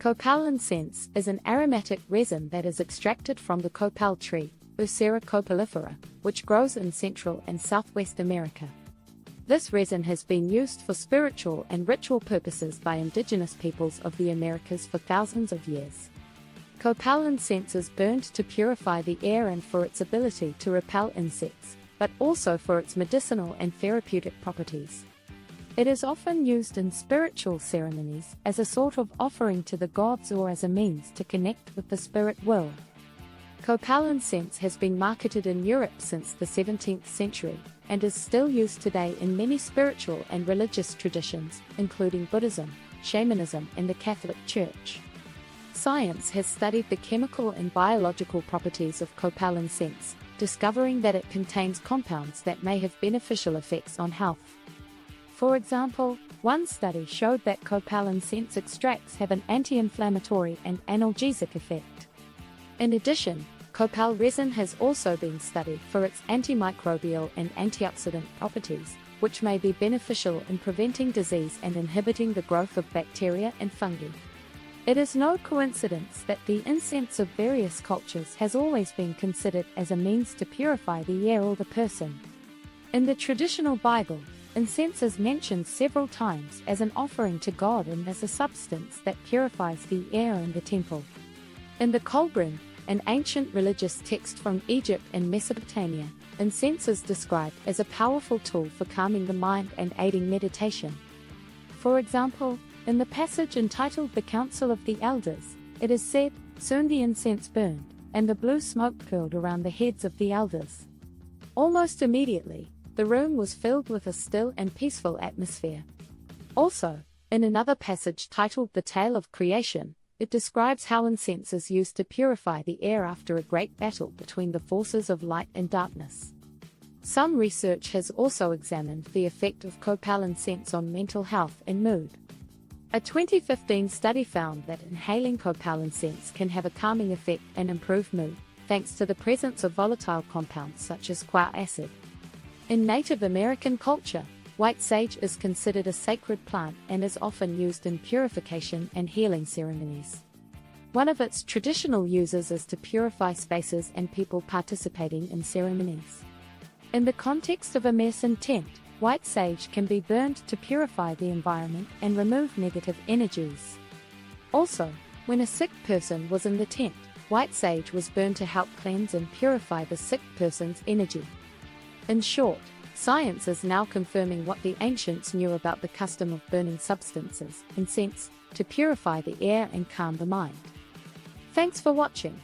Copal incense is an aromatic resin that is extracted from the copal tree, Bursera copallifera, which grows in Central and Southwest America. This resin has been used for spiritual and ritual purposes by indigenous peoples of the Americas for thousands of years. Copal incense is burned to purify the air and for its ability to repel insects, but also for its medicinal and therapeutic properties. It is often used in spiritual ceremonies as a sort of offering to the gods or as a means to connect with the spirit world. Copal incense has been marketed in Europe since the 17th century and is still used today in many spiritual and religious traditions, including Buddhism, shamanism, and the Catholic Church. Science has studied the chemical and biological properties of copal incense, discovering that it contains compounds that may have beneficial effects on health. For example, one study showed that copal incense extracts have an anti-inflammatory and analgesic effect. In addition, copal resin has also been studied for its antimicrobial and antioxidant properties, which may be beneficial in preventing disease and inhibiting the growth of bacteria and fungi. It is no coincidence that the incense of various cultures has always been considered as a means to purify the air or the person. In the traditional Bible, incense is mentioned several times as an offering to God and as a substance that purifies the air in the temple. In the cauldron, an ancient religious text from Egypt and Mesopotamia, incense is described as a powerful tool for calming the mind and aiding meditation. For example, in the passage entitled The Council of the Elders, it is said, "Soon the incense burned, and the blue smoke curled around the heads of the elders." Almost immediately, the room was filled with a still and peaceful atmosphere. Also, in another passage titled The Tale of Creation, it describes how incense is used to purify the air after a great battle between the forces of light and darkness. Some research has also examined the effect of copal incense on mental health and mood. A 2015 study found that inhaling copal incense can have a calming effect and improve mood, thanks to the presence of volatile compounds such as quar acid. In Native American culture, white sage is considered a sacred plant and is often used in purification and healing ceremonies. One of its traditional uses is to purify spaces and people participating in ceremonies. In the context of a medicine tent, white sage can be burned to purify the environment and remove negative energies. Also, when a sick person was in the tent, white sage was burned to help cleanse and purify the sick person's energy. In short, science is now confirming what the ancients knew about the custom of burning substances, incense, to purify the air and calm the mind. Thanks for watching.